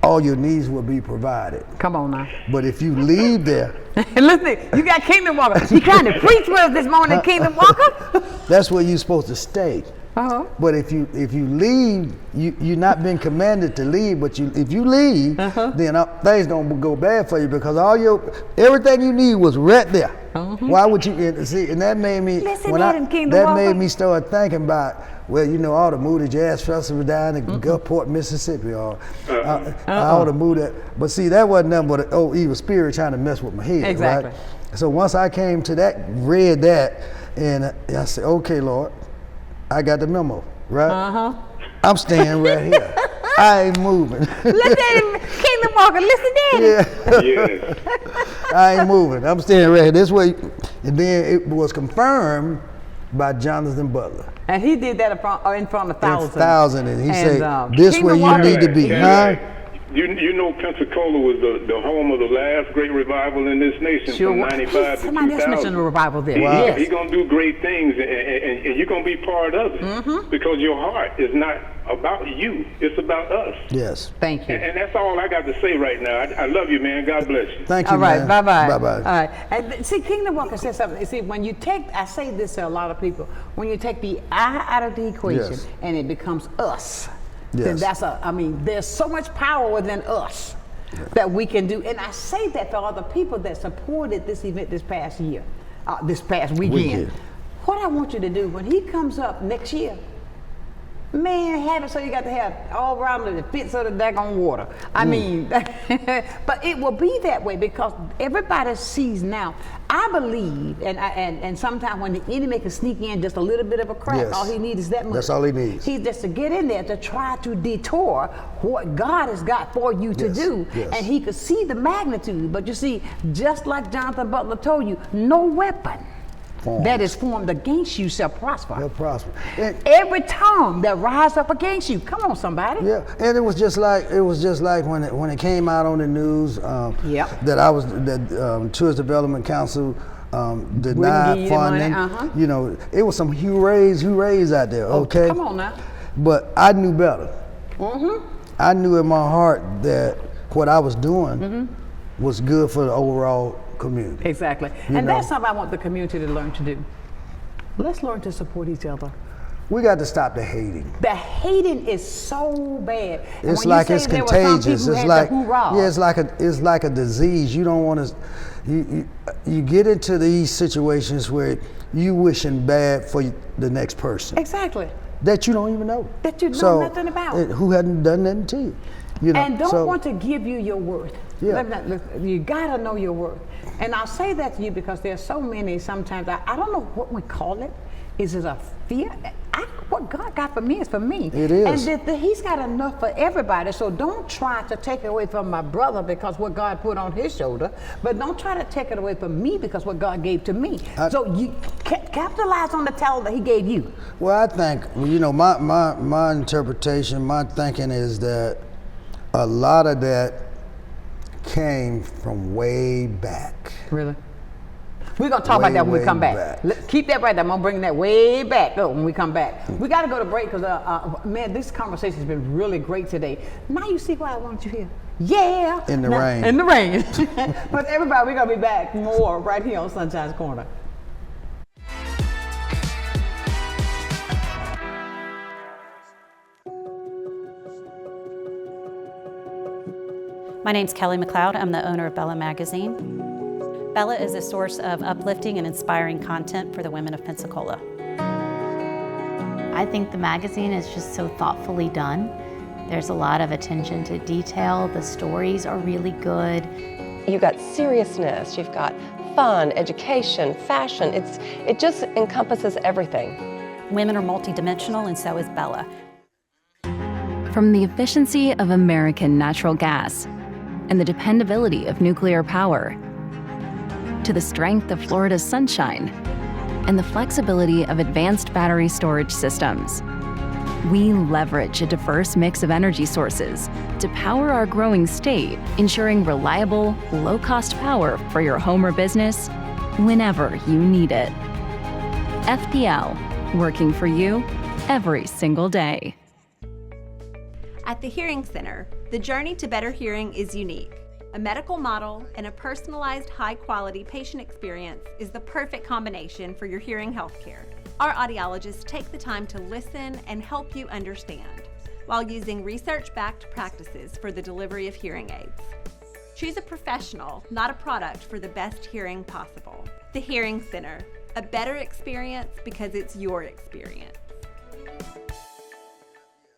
all your needs will be provided. Come on now. But if you leave there. Listen, you got Kingdom Walker. He kind of preached with us this morning, Kingdom Walker. That's where you're supposed to stay. But if you leave, you're not been commanded to leave. But if you leave, then things don't go bad for you, because everything you need was right there. Why would you see? And that made me made me start thinking about, all the Moody Jazz Festival down in Gulfport, Mississippi, or all the Moody. But see, that wasn't nothing but an evil spirit trying to mess with my head. Exactly. Right? So once I came to that, read that, and I said, okay, Lord, I got the memo, right? I'm staying right here. I ain't moving. Listen at him, Kingdom Walker. Listen at him. Yeah. I ain't moving. I'm staying right here. This way, and then it was confirmed by Jonathan Butler. And he did that in front of thousands. And he said, this way you need to be, You know Pensacola was the home of the last great revival in this nation from 95 to 2000. Somebody else mentioned a revival there. Wow. Yes. He's going to do great things, and you're going to be part of it, because your heart is not about you. It's about us. Yes. Thank you. And that's all I got to say right now. I love you, man. God bless you. Thank you, all right, man. bye-bye. Bye-bye. All right. And see, Kingdom Walker said something. See, when you take, I say this to a lot of people, when you take the I out of the equation and it becomes us, then that's there's so much power within us. that we can do. And I say that for all the people that supported this event this past year, this past weekend. What I want you to do when he comes up next year, man, have it so you got to have all around the fits of the daggone water. I mean, but it will be that way because everybody sees now. I believe, and sometimes when the enemy can sneak in just a little bit of a crack, all he needs is that much. That's all he needs. He's just to get in there to try to detour what God has got for you to do. And he could see the magnitude. But you see, just like Jonathan Butler told you, no weapon that is formed against you shall prosper. Shall prosper. And every tongue that rise up against you. Come on, somebody. Yeah, and it was just like when it came out on the news that I was Tourist Development Council denied funding. You know, it was some hoorays out there. Okay. Come on now. But I knew better. I knew in my heart that what I was doing was good for the overall community. Exactly. And that's something I want the community to learn to do. Let's learn to support each other. We got to stop the hating. The hating is so bad. It's like it's contagious. It's like it's like a disease. You don't want to. You get into these situations where you wishing bad for the next person. Exactly. That you don't even know. That you know nothing about. Who hadn't done nothing to you. You know, and don't want to give you your worth. You gotta know your worth. And I'll say that to you because there's so many sometimes, I don't know what we call it. Is it a fear? What God got for me is for me. It is. And he's got enough for everybody. So don't try to take it away from my brother because what God put on his shoulder, but don't try to take it away from me because what God gave to me. So you capitalize on the talent that he gave you. Well, I think, you know, my interpretation, my thinking is that a lot of that came from way back. Really? We're going to talk about that when we come back. Keep that right there. I'm going to bring that way back when we come back. We got to go to break because, man, this conversation has been really great today. Now you see why I want you here. Yeah. In the rain. In the rain. But everybody, we're going to be back more right here on Sunshine's Corner. My name's Kelly McLeod. I'm the owner of Bella Magazine. Bella is a source of uplifting and inspiring content for the women of Pensacola. I think the magazine is just so thoughtfully done. There's a lot of attention to detail. The stories are really good. You've got seriousness, you've got fun, education, fashion. It just encompasses everything. Women are multidimensional, and so is Bella. From the efficiency of American natural gas and the dependability of nuclear power, to the strength of Florida's sunshine and the flexibility of advanced battery storage systems, we leverage a diverse mix of energy sources to power our growing state, ensuring reliable, low-cost power for your home or business whenever you need it. FPL, working for you every single day. At the Hearing Center, the journey to better hearing is unique. A medical model and a personalized, high-quality patient experience is the perfect combination for your hearing health care. Our audiologists take the time to listen and help you understand, while using research-backed practices for the delivery of hearing aids. Choose a professional, not a product, for the best hearing possible. The Hearing Center, a better experience because it's your experience.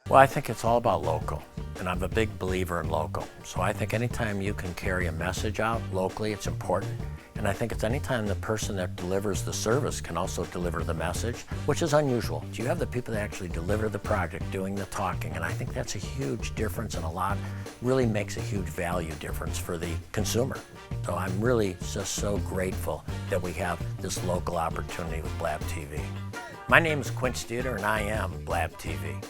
Well, I think it's all about local, and I'm a big believer in local. So I think anytime you can carry a message out locally, it's important. And I think it's anytime the person that delivers the service can also deliver the message, which is unusual. You have the people that actually deliver the project doing the talking, and I think that's a huge difference, and really makes a huge value difference for the consumer. So I'm really just so grateful that we have this local opportunity with Blab TV. My name is Quint Studer, and I am Blab TV.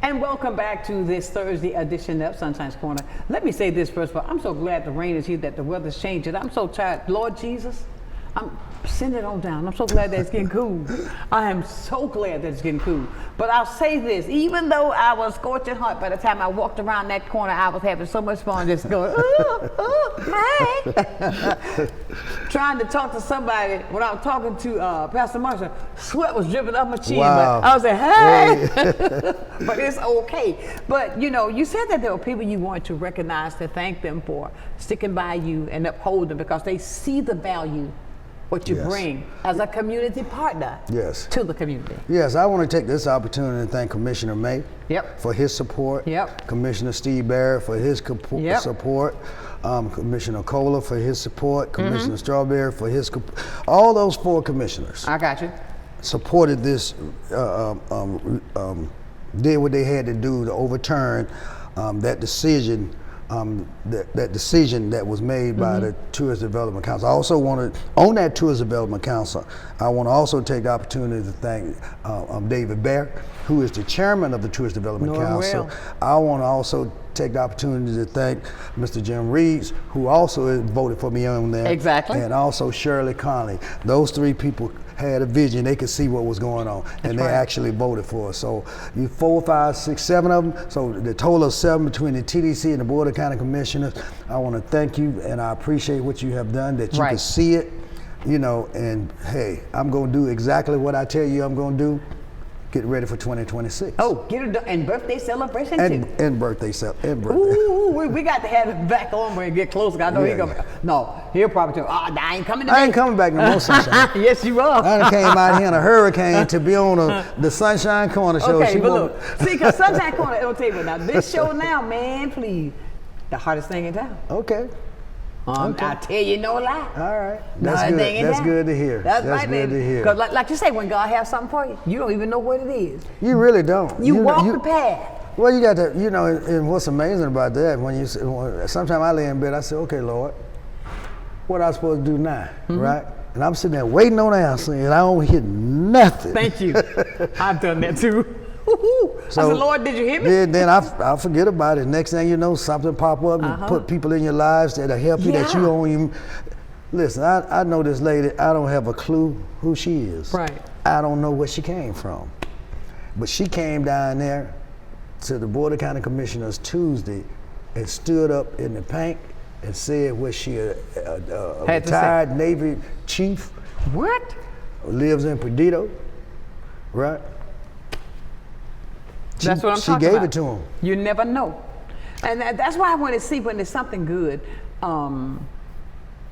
And welcome back to this Thursday edition of Sunshine's Corner. Let me say this first of all, I'm so glad the rain is here, that the weather's changing. I'm so tired. Lord Jesus, Send it on down. I'm so glad that it's getting cool. I am so glad that it's getting cool. But I'll say this, even though I was scorching hot by the time I walked around that corner, I was having so much fun just going, hey. Trying to talk to somebody when I was talking to Pastor Marshall, sweat was dripping up my chin. Wow. But I was like, hey. But it's okay. But you said that there were people you want to recognize, to thank them for sticking by you and uphold them because they see the value what you bring as a community partner to the community. Yes, I want to take this opportunity to thank Commissioner May for his support, Commissioner Steve Barrett for his support, Commissioner Kohler for his support, Commissioner Strawberry for his all those 4 commissioners. I got you. Supported this, did what they had to do to overturn that decision. That decision that was made by the Tourist Development Council. I also want to, on that Tourist Development Council, I want to also take the opportunity to thank David Baer, who is the chairman of the Tourist Development Council. I want to also take the opportunity to thank Mr. Jim Reeves, who also voted for me on there. Exactly. And also Shirley Conley. Those 3 people had a vision. They could see what was going on, and they actually voted for us. So you 4, 5, 6, 7 of them. So the total of 7 between the TDC and the Board of County Commissioners. I want to thank you, and I appreciate what you have done, that you can see it, and hey, I'm going to do exactly what I tell you I'm going to do. Get ready for 2026. Oh, get it done. And birthday celebration too. And birthday celebration. Ooh, we got to have it back on when we get closer. I know he'll probably tell I ain't coming today. I ain't coming back no more, Sonshine. Yes, you are. I came out here in a hurricane to be on the Sonshine Corner show. Okay, but look, see, because Sonshine Corner, it'll tell you now, this show now, man, please, the hardest thing in town. Okay. I tell you no lie. All right. That's good. That's good to hear. That's right, good to hear. Because like you say, when God has something for you, you don't even know what it is. You really don't. You walk the path. Well, you got to, and what's amazing about that, sometimes I lay in bed, I say, okay, Lord, what am I supposed to do now, right? And I'm sitting there waiting on the answer, and I don't hear nothing. Thank you. I've done that too. So, I said, Lord, did you hear me? Then I forget about it. Next thing you know, something pop up and put people in your lives that'll help you that you don't even. Listen, I know this lady, I don't have a clue who she is. Right. I don't know where she came from. But she came down there to the Board of County Commissioners Tuesday and stood up in the paint and said what she a retired Navy chief. What? Lives in Perdido, right? That's what I'm talking about. She gave it to him. You never know. And that's why I want to see when there's something good,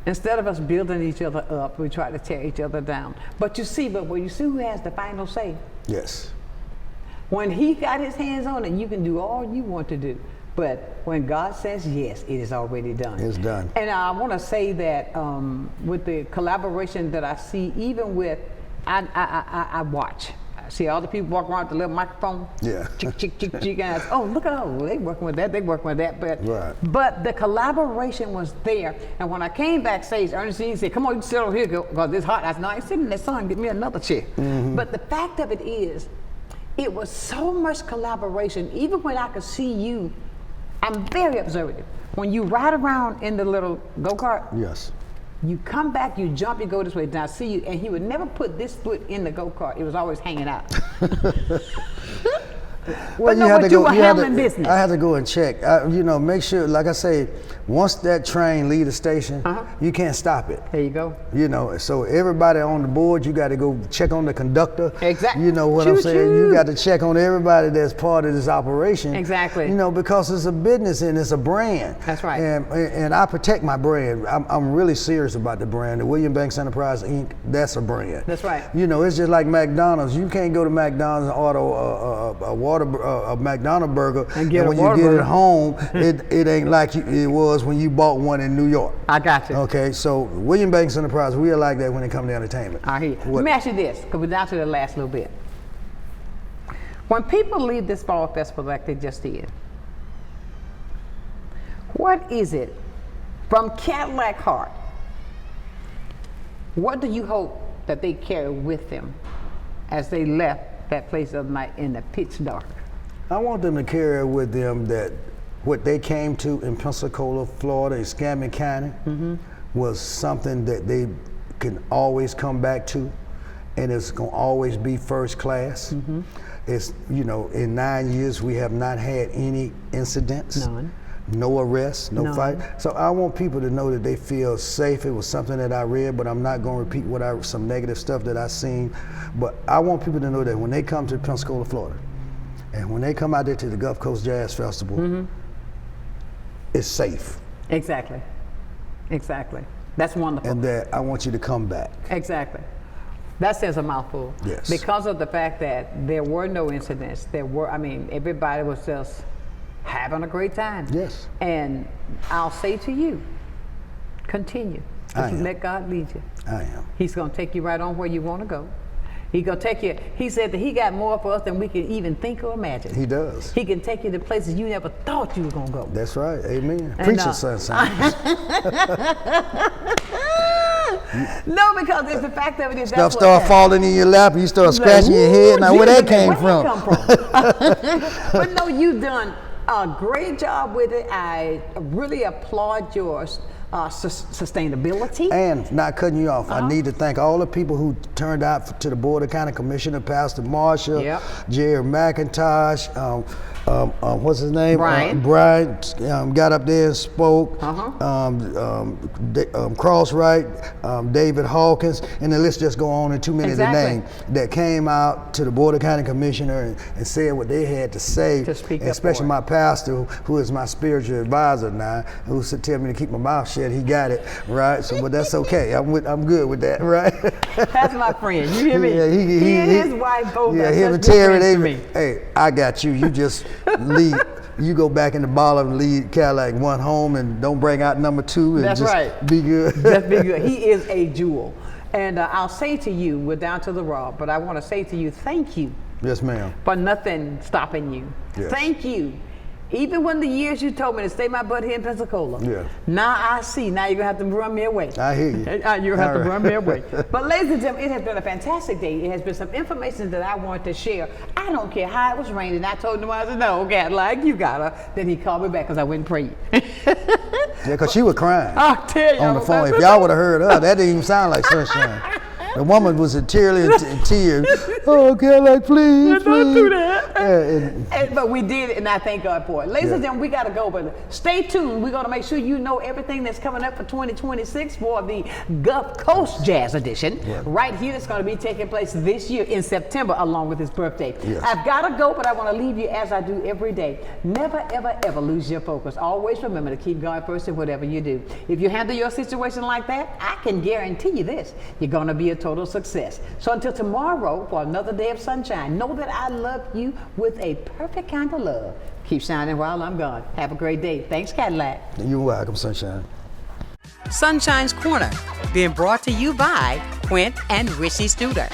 instead of us building each other up, we try to tear each other down. But you see who has the final say? Yes. When he got his hands on it, you can do all you want to do. But when God says yes, it is already done. It's done. And I want to say that with the collaboration that I see, even with, I watch. I see all the people walk around with the little microphone. Yeah. Chick, chick, chick, chick. And I say, oh, look at all, they working with that, they working with that. But the collaboration was there. And when I came backstage, Ernestine said, come on, you sit over here because it's hot. I said, no, I ain't sitting in the sun, get me another chair. But the fact of it is, it was so much collaboration. Even when I could see you, I'm very observative. When you ride around in the little go-kart, yes, you come back, you jump, you go this way, and I see you, and he would never put this foot in the go-kart. It was always hanging out. Well, you were handling business. I had to go and check. Make sure, like I say, once that train leave the station, you can't stop it. There you go. So everybody on the board, you got to go check on the conductor. Exactly. You know what I'm saying? You got to check on everybody that's part of this operation. Exactly. Because it's a business and it's a brand. That's right. And I protect my brand. I'm really serious about the brand. The William Banks Enterprise Inc., that's a brand. That's right. It's just like McDonald's. You can't go to McDonald's and order a McDonald's burger, and when you get it home, it ain't like it was when you bought one in New York. I got you. Okay, so William Banks Enterprise, we are like that when it comes to entertainment. I hear you. Let me ask you this, because we're down to the last little bit. When people leave this fall festival like they just did, what is it from Cadillac Heart? What do you hope that they carry with them as they left that place of night in the pitch dark? I want them to carry with them that what they came to in Pensacola, Florida, in Escambia County, was something that they can always come back to, and it's gonna always be first class. It's, you know, in 9 years we have not had any incidents. None. No arrests, no None. fight. So I want people to know that they feel safe. It was something that I read, but I'm not going to repeat some negative stuff that I seen. But I want people to know that when they come to Pensacola, Florida, and when they come out there to the Gulf Coast Jazz Festival, it's safe. Exactly. Exactly. That's wonderful. And that I want you to come back. Exactly. That says a mouthful. Yes. Because of the fact that there were no incidents. Everybody was just having a great time. Yes. And I'll say to you, continue. Just let God lead you. I am. He's going to take you right on where you want to go. He's going to take you. He said that he got more for us than we can even think or imagine. He does. He can take you to places you never thought you were going to go. That's right. Amen. And, Preach it, Sonshine. No, because it's the fact of it is Stuff start falling in your lap and you start scratching your head. Now, where that came from? But no, you've done a great job with it. I really applaud your sustainability. And not cutting you off, I need to thank all the people who turned out to the Board of County Commissioner, Pastor Marshall, Jerry McIntosh, what's his name? Brian. Brian got up there and spoke. Crosswright, David Hawkins, and the list just go on in 2 minutes. The name that came out to the Board of County Commissioner and said what they had to say. To speak especially my pastor, who is my spiritual advisor now, who said tell me to keep my mouth shut. He got it right, so but that's okay. I'm good with that, right? That's my friend. You hear me? Yeah, he and his wife both. Yeah, him and Terry. Hey, I got you. You just leave. You go back in the ball and lead Cadillac one home and don't bring out number 2. And That's just right. Be good. Just be good. He is a jewel. And I'll say to you, we're down to the raw, but I want to say to you, thank you. Yes, ma'am. For nothing stopping you. Yes. Thank you. Even when the years you told me to stay my butt here in Pensacola. Yeah. Now I see. Now you're going to have to run me away. I hear you. You're going to have to run me away. But ladies and gentlemen, it has been a fantastic day. It has been some information that I want to share. I don't care how it was raining. I told him, I said, no, Cadillac, you got her. Then he called me back because I went and prayed. Yeah, because she was crying I'll tell you on the phone. If y'all would have heard her, that didn't even sound like Sonshine. The woman was in tears. Oh, Cadillac, please, please. Don't do that. But we did it, and I thank God for it. Ladies and gentlemen, we got to go, but stay tuned. We're going to make sure you know everything that's coming up for 2026 for the Gulf Coast Jazz Edition. Right here, that's going to be taking place this year in September, along with his birthday. I've got to go, but I want to leave you as I do every day. Never, ever, ever lose your focus. Always remember to keep God first in whatever you do. If you handle your situation like that, I can guarantee you this. You're going to be a total success. So until tomorrow for another day of sunshine, know that I love you with a perfect kind of love. Keep shining while I'm gone. Have a great day. Thanks, Cadillac. You're welcome, Sonshine. Sunshine's Corner, being brought to you by Quint and Richie Studer.